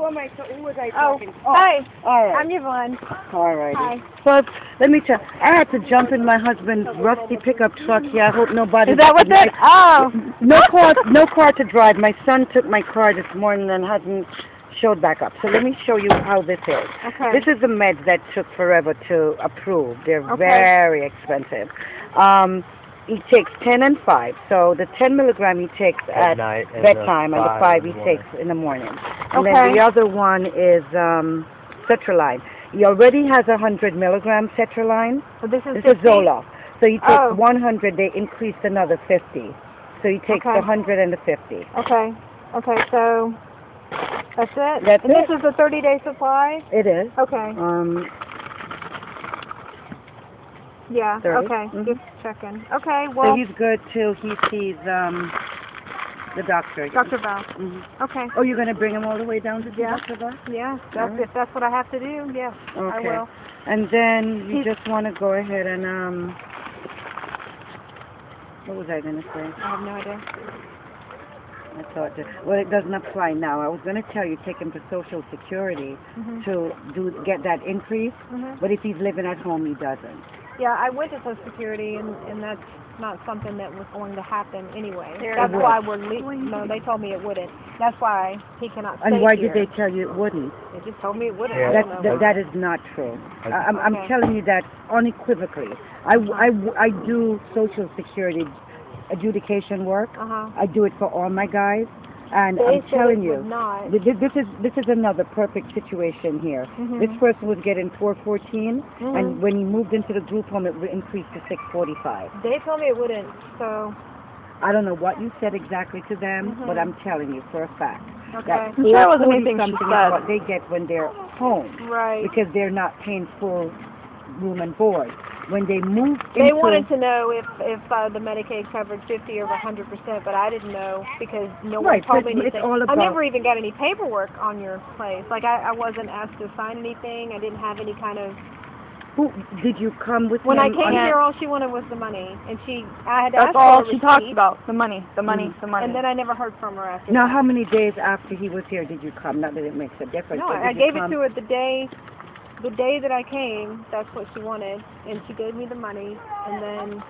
who was I talking to? Hi. All right. I'm Yvonne. All right. Hi. So let me tell. I had to jump in my husband's rusty pickup truck here. I hope nobody. Is that what that? Oh. No car to drive. My son took my car this morning and hasn't showed back up. So let me show you how this is. Okay. This is the meds that took forever to approve. They're Okay. very expensive. He takes 10 and 5. So the 10 milligram he takes at night bedtime, and the 5 he morning. takes in the morning. And Okay. then the other one is sertraline. He already has 100 milligram sertraline. So this is This is Zoloft. So he takes Oh. 100. They increased another 50. So he takes Okay. the 100 and the 50. Okay. Okay. So that's it. That's and it. This is a 30-day supply. It is. Okay. Yeah. 30. Okay. Mhm. Just checking. Okay. So Well, he's good till he sees the doctor again. Dr. Val. Mhm. Okay. Oh, you're gonna bring him all the way down to see Yeah. Dr. Val? Yeah. That's Alright. if that's what I have to do. Yes. I Okay. will. And then you He's- just want to go ahead and what was I gonna say? I have no idea. I thought that, well, it doesn't apply now. I was gonna tell you take him to Social Security Mhm. to get that increase, Mhm. but if he's living at home, he doesn't. Yeah, I went to Social Security, and that's not something that was going to happen anyway. It That's would. why no, they told me it wouldn't. That's why he cannot stay And why here. did they tell you it wouldn't? They just told me it wouldn't. Yeah. I don't know. That is not true. I'm Okay. telling you that unequivocally. I do Social Security adjudication work. Uh-huh. I do it for all my guys, and They I'm said telling it you, would not. this is another perfect situation here. Mhm. This person was getting 414, Mhm. and when he moved into the group home, it increased to 645. They told me it wouldn't, so... I don't know what you said exactly to them, Mhm. but I'm telling you for a fact Okay. that I'm sure it wasn't 440 anything she something said. is what they get when they're home, Right. because they're not paying full room and board. When they move They into wanted to know if the Medicaid covered 50 or 100%, but I didn't know because no one Right, told me but it's anything. all I about- never even got any paperwork on your place. Like I wasn't asked to sign anything. I didn't have any kind of. who did you come with When him I came on- here, all she wanted was the money, and I had That's asked all for a she talked receipt, about. The money, the money, Mm. the money. and then I never heard from her after. Now, that. how many days after he was here did you come? Not that it makes a difference. No, but I did you gave it come? to her the day that I came. That's what she wanted, and she gave me the money, and then.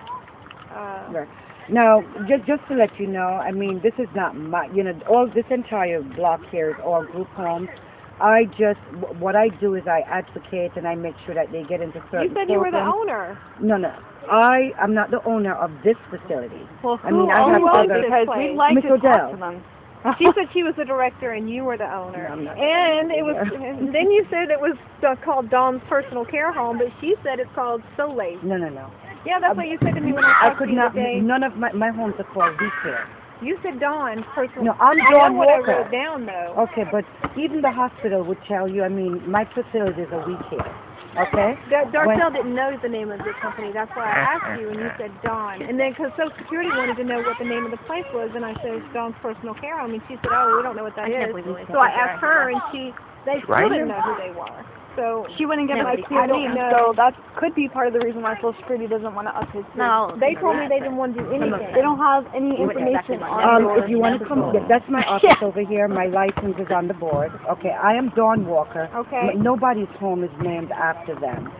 Right. Now, just to let you know, I mean, this is not my, all this entire block here is all group homes. What I do is I advocate and I make sure that they get into certain You said you were the programs. owner. No. I'm not the owner of this facility. Well, I mean, I owns have it? other. Because place? we'd like Miss to Odell. talk to them. She said she was the director and you were the owner. No, I'm not. And it was. And then you said it was called Dawn's Personal Care Home, but she said it's called Soleil. No. Yeah, that's what you said to me when I I talked could to you not. today. None of my homes are called daycare. You said Dawn's Personal. No, I'm I Dawn know what Walker. I wrote down though. Okay, but even the hospital would tell you. I mean, my facility is a we care. Okay. Darcel didn't know the name of the company. That's why I asked you, and you said Dawn. And then, because Social Security wanted to know what the name of the place was, and I said it's Dawn's Personal Care Home, and she said, "Oh, we don't know what that is." So I asked her, and they still Right. didn't know who they were. So She wouldn't give Nobody- us clear I don't names, know. so that could be part of the reason why Social Security doesn't want to update. they told me they didn't want to do anything. They don't have any information on your If you want to come, that's my office over here. My license is on the board. Okay, I am Dawn Walker. Okay. Nobody's home is named after them.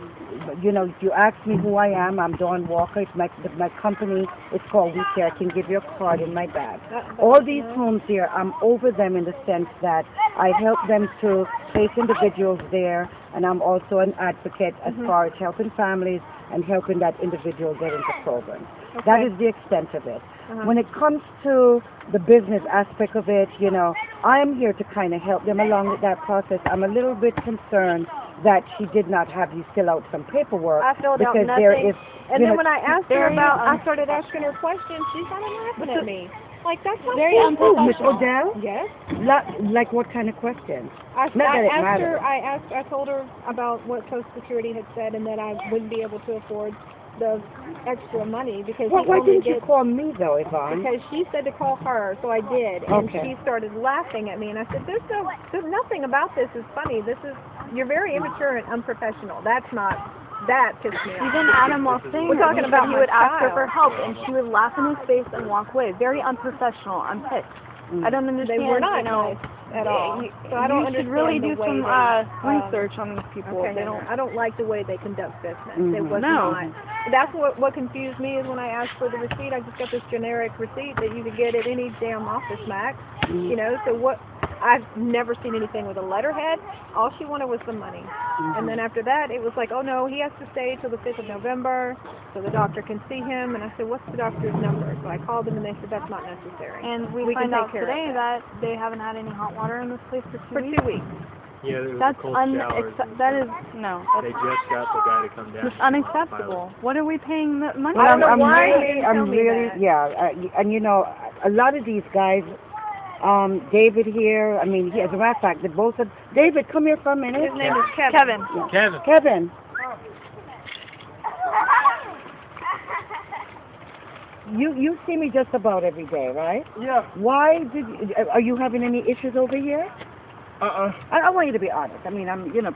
But, if you ask me who I am, I'm Dawn Walker. If my company is called We Care, I can give you a card in my bag. All these homes here, I'm over them in the sense that I help them to place individuals there, and I'm also an advocate as far as helping families and helping that individual get into programs. Okay. That is the extent of it. When it comes to the business aspect of it, I am here to kind of help them along with that process. I'm a little bit concerned that she did not have you fill out some paperwork I filled out because nothing. there is, And then when I asked her very, about, I started asking her questions. She started laughing at me. Like, that's not Very possible. Miss Odell? Yes. Like what kind of questions? I Not that it asked her. matters. I told her about what Social Security had said, and that I wouldn't be able to afford the extra money because Why he only didn't you did. call me though, Yvonne? Because she said to call her, so I did, and Okay. she started laughing at me, and I said, "There's nothing about this is funny. You're very immature and unprofessional. That pissed me off." Even Adam was saying We're talking about he my would ask her child. for help, and she would laugh in his face and walk away. Very unprofessional. I'm pissed. I don't understand. They were not you know. nice. at all. So I don't You should understand really the do way some they, research on these people. Okay, They don't. I don't like the way they conduct business. It was No. not. That's what confused me is when I asked for the receipt. I just got this generic receipt that you could get at any damn office, Max. You know, so what? I've never seen anything with a letterhead. All she wanted was the money. And then after that, it was like, oh no, he has to stay till the 5th of November so the doctor can see him. And I said, what's the doctor's number? So I called them and they said, that's not necessary. And we can find out take care of today it. that they haven't had any hot water in this place for 2 weeks. 2 weeks. Yeah, there was That's a cold showers. that is no. They just got the guy to come down. It's unacceptable. What are we paying the money? I don't know why really, they didn't tell me that. yeah, and you know, a lot of these guys, David here, I mean, as a matter of fact, they both of, David, come here for a minute. His name is Kevin. Kevin. Kevin. You see me just about every day, right? Yeah. Why are you having any issues over here? I want you to be honest. I mean,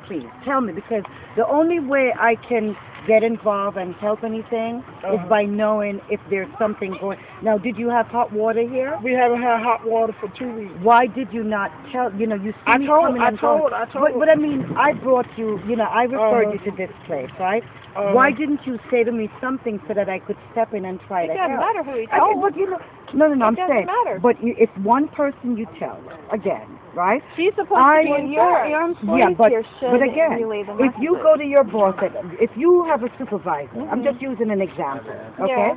please tell me, because the only way I can get involved and help anything is by knowing if there's something going. Now, did you have hot water here? We haven't had hot water for 2 weeks. Why did you not tell? You see me coming and going. I told. But I mean, I brought you. I referred you to this place, right? Why didn't you say to me something so that I could step in and try to help? It doesn't matter who he Okay, told. but no, I'm saying. Matter. But if one person you tell, again, right? She's supposed to be in Your employees here should again, relay the if you message. go to your boss, if you have a supervisor, I'm just using an example, okay?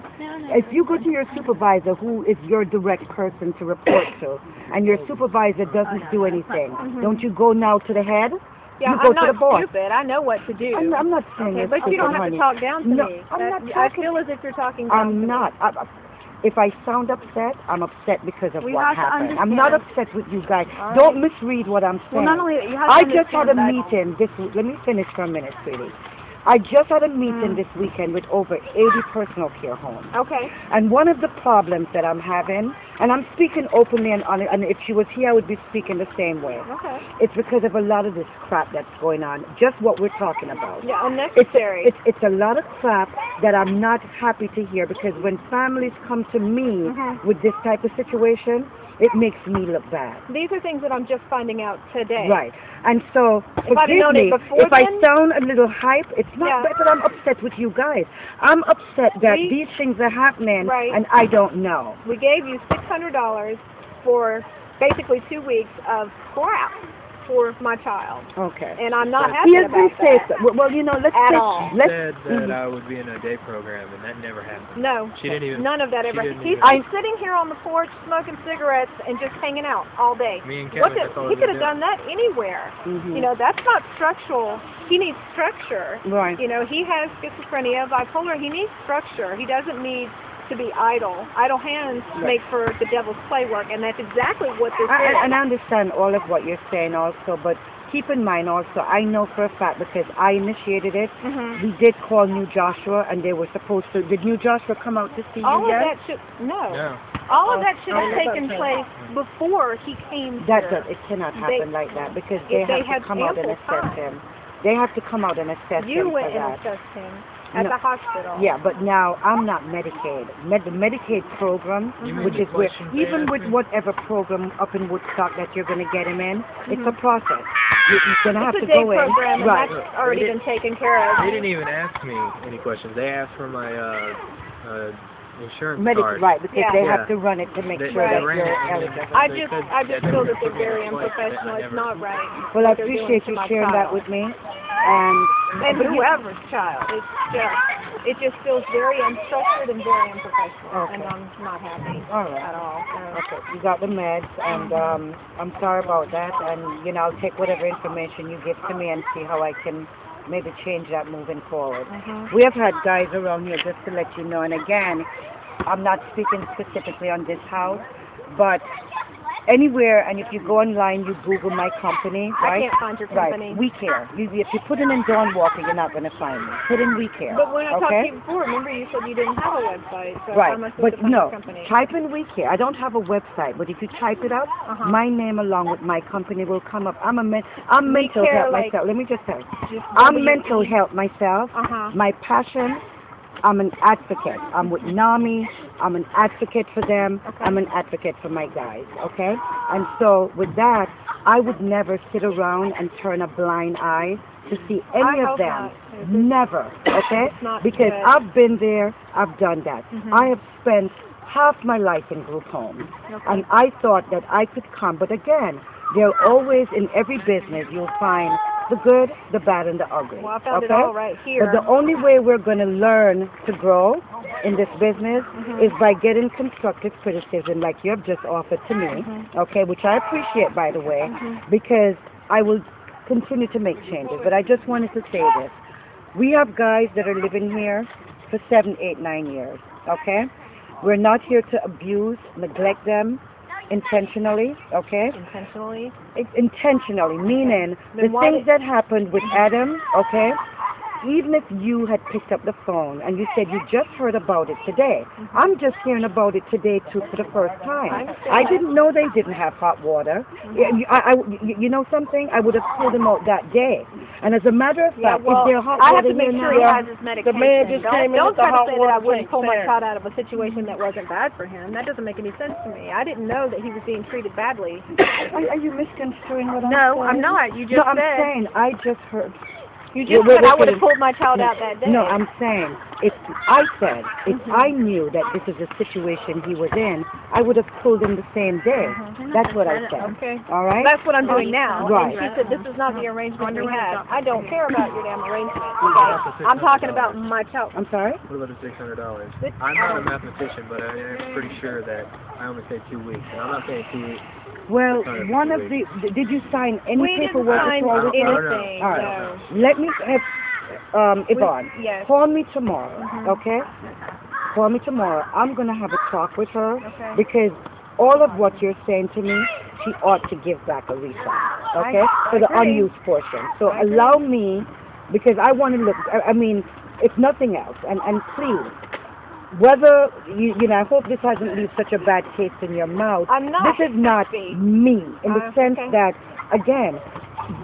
If you go to your supervisor, who is your direct person to report to, and your supervisor doesn't do anything, don't you go now to the head? Yeah, you go I'm not to the boss. stupid. I know what to do. I'm not saying Okay, you're but you don't have stupid, to honey. talk down to No, me. I'm not I talking. feel as if you're talking down to I'm me. not. If I sound upset, I'm upset because of We what have to happened. I'm not understand. upset with you guys. All Don't misread what I'm saying. Well, not only that, you have to I just had a understand that- meeting this week. Let me finish for a minute, sweetie. I just had a meeting this weekend with over 80 personal care homes. Okay. And one of the problems that I'm having, and I'm speaking openly and honest, and if she was here, I would be speaking the same way. Okay. It's because of a lot of this crap that's going on, just what we're talking about. Yeah, unnecessary. It's a lot of crap that I'm not happy to hear, because when families come to me with this type of situation, it makes me look bad. These are things that I'm just finding out today. Right. And so, If I'd forgive known it me before if I then- sound a little hype. It's not that I'm upset with you guys. I'm upset that these things are happening and I don't know. We gave you $600 for basically 2 weeks of crap for my child. Okay. And I'm not He happy has been about that. said. Well, let's At say, all. She said that I would be in a day program, and that never happened. No. She didn't even. None of that she ever. didn't He's even- sitting here on the porch smoking cigarettes and just hanging out all day. Me and What Kevin, that's all he we could have did. done that anywhere. That's not structural. He needs structure. Right. He has schizophrenia, bipolar. He needs structure. He doesn't need to be idle. Idle hands make for the devil's play work, and that's exactly what this is. And I understand all of what you're saying also, but keep in mind also, I know for a fact, because I initiated it, we did call New Joshua, and they were supposed to. Did New Joshua come out to see All you of yet? that should No. All of that should have taken place before he came That here. it cannot happen like that, because If they they have had to come out and ample assess time. him. They have to come out and assess You him went for and that. assessed him at No. the hospital. Yeah, but now I'm not Medicaid. The Medicaid program, which is where, even with whatever program up in Woodstock that you're going to get him in, it's a process. You're going to have It's to a day go in. program, and Right. that's already been taken care of. They didn't even ask me any questions. They asked for my insurance card. Right, because Yeah. they Yeah. have to run it to make They- sure they that ran you're it, and eligible. then I they just said feel that they're took me to very a place that I unprofessional. It's never- not right. Well, I what they're doing appreciate to you my sharing child. that with me. And Whoever's child. It just feels very unstructured and very unprofessional, Okay. and I'm not happy All right. at all. No. Okay, you got the meds, and I'm sorry about that, and I'll take whatever information you give to me and see how I can maybe change that moving forward. We have had guys around here, just to let you know, and again, I'm not speaking specifically on this house, but anywhere, and if you go online, you Google my company, I right? can't find your company. Right, We Care. If you put it in Dawn Walker, you're not going to find me. Put in We Care. But when I talked to okay? you before, remember you said you didn't have a website, so how Right, am I supposed but to find no, your company? type in We Care. I don't have a website, but if you type it up, my name along with my company will come up. I'm mental Care, health like, myself. Let me just tell you. Just I'm W- mental health myself. My passion, I'm an advocate. I'm with NAMI. I'm an advocate for them. I'm an advocate for my guys, okay? And so with that, I would never sit around and turn a blind eye to see any I of hope them. not. Never, okay? It's not Because good. I've been there, I've done that. Mhm. I have spent half my life in group homes, Okay. and I thought that I could come. But again, there always, in every business, you'll find the good, the bad, and the ugly. Well, I found okay? it all right here. But the only way we're going to learn to grow in this business is by getting constructive criticism like you have just offered to me, okay, which I appreciate, by the way, because I will continue to make changes. But I just wanted to say this. We have guys that are living here for 7, 8, 9 years, okay? We're not here to abuse, neglect them intentionally, okay? Intentionally? Intentionally, meaning Then the why things that happened with Adam, okay? Even if you had picked up the phone and you said you just heard about it today, I'm just hearing about it today too for the first time. I didn't know they didn't have hot water. You know something? I would have pulled them out that day. And as a matter of fact, well, is there hot I water have to make here sure now? he has his medication. The man just came in Don't with the try to hot say that I water wouldn't tank pull my there. child out of a situation that wasn't bad for him. That doesn't make any sense to me. I didn't know that he was being treated badly. Are you misconstruing what I'm No, saying? I'm not. You just No, I'm said. saying I just heard. You just said I would have pulled my child out that day. No, I'm saying if I knew that this is a situation he was in, I would have pulled him the same day. That's what I said. Okay. All right. That's what I'm doing now. Right. And she said, this is not the arrangement we had. I don't care about your damn arrangement. Okay? I'm talking about my child. I'm sorry? What about the $600? I'm not a mathematician, but I'm pretty sure that I only say 2 weeks, and I'm not saying 2 weeks. Well, one of the, did you sign any We didn't paperwork sign at all with me? anything. All right. No. Let me have, Yvonne, Yes. call me tomorrow, okay? Call me tomorrow. I'm going to have a talk with her Okay. because all of what you're saying to me, she ought to give back a refund, okay? For the agree. unused portion. So allow me, because I want to look, I mean, if nothing else, and please, whether, you know, I hope this hasn't left such a bad taste in your mouth. I'm not. This is not me, in the sense okay. that, again,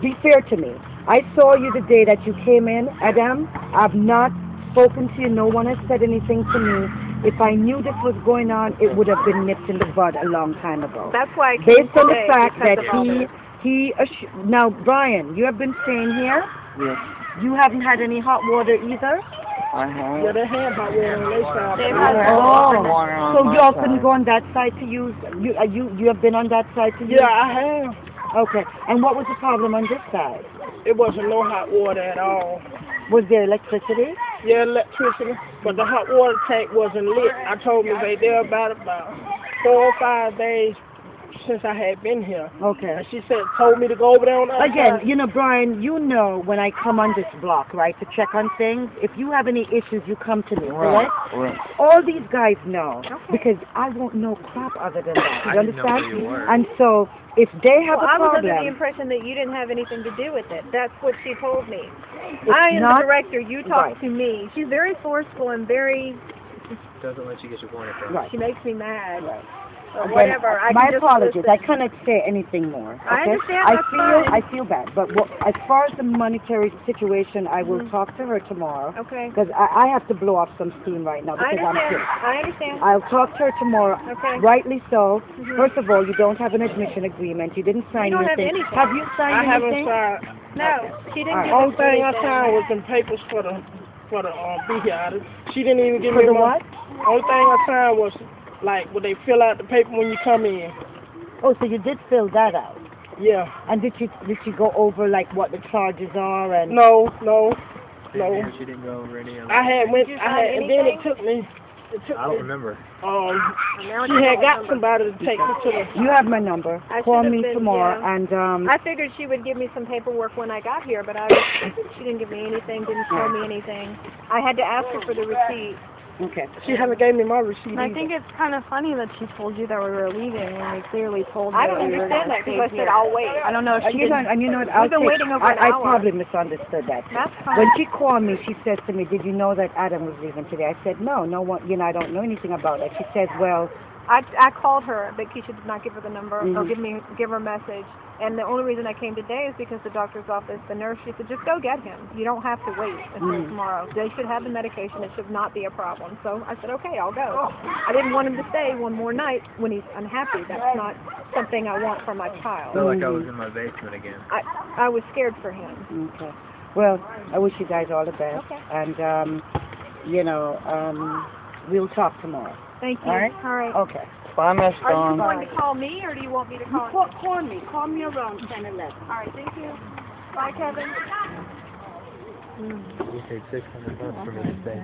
be fair to me. I saw you the day that you came in, Adam. I've not spoken to you. No one has said anything to me. If I knew this was going on, it would have been nipped in the bud a long time ago. That's why I came Based on the today, fact because that of all this. now, Brian, you have been staying here? Yes, You haven't had any hot water either? I have. Yeah, they have hot water on their side. They've but had I don't Oh, have water on so my y'all side. couldn't go on that side to use, you have been on that side to use? Yeah, I have. Okay, and what was the problem on this side? It wasn't no hot water at all. Was there electricity? Yeah, electricity, but the hot water tank wasn't lit. I told me they there about 4 or 5 days since I had been here. Okay. And she told me to go over there on the other Again, side. you know, Brian, you know when I come on this block, right, to check on things, if you have any issues, you come to me, correct? Right. All these guys know, because I won't know crap other than that, you I didn't know understand? who you were. And so, if they have Well, I a was under the problem, impression that you didn't have anything to do with it. That's what she told me. It's I am not the director. You talk right. to me. She's very forceful and very. Doesn't let you get your point across. right. She makes me mad. Right. Or Again, whatever. I my can just apologies. listen. I cannot say anything more. I Okay? understand, I that's feel fine. I feel bad, but as far as the monetary situation, I will talk to her tomorrow. Okay. Because I have to blow off some steam right now I because I'm understand. pissed. I understand. I'll talk to her tomorrow. Okay. Rightly so. First of all, you don't have an admission agreement. You didn't sign You don't have anything. anything. Have you I signed haven't anything? signed. No, she didn't All right. give Only us thing I anything. signed was them papers for the be here. She didn't even give For me the my. what? Only thing I signed was like when they fill out the paper when you come in. Oh, so you did fill that out. Yeah. And did you go over like what the charges are and? No. She didn't go over any of I had went. Did you I had, sign and then it anything? took me. I don't remember. She had got somebody to take me to the. You have my number. I Call should've me been, tomorrow yeah. and I figured she would give me some paperwork when I got here, but she didn't give me anything, didn't show me anything. I had to ask her for the receipt. okay. She haven't gave me my receipt. And I either. think it's kind of funny that she told you that we were leaving when we clearly told I her don't that we were understand going that to because I stay said here. I'll wait. I don't know if she You know, didn't. and you know what? I'll We've been take, waiting over an I hour. probably misunderstood that. That's fine. When she called me, she says to me, "Did you know that Adam was leaving today?" I said, "No, no one. You know, I don't know anything about it." She says, "Well, I called her, but Keisha did not give her the number or Mm-hmm. give her a message. And the only reason I came today is because the doctor's office, the nurse, she said, just go get him. You don't have to wait until tomorrow. They should have the medication. It should not be a problem. So I said, okay, I'll go. I didn't want him to stay one more night when he's unhappy. That's not something I want for my I child. felt like I was in my basement again. I was scared for him. Okay. Well, I wish you guys all the best. Okay. And, we'll talk tomorrow. Thank you. All right? All right. Okay. Bye, Miss Are you Dawn. going to call me, or do you want me to call you? Call me. Call me around 10, 11. All right, thank you. Bye, Kevin. You paid $600 for me to stay.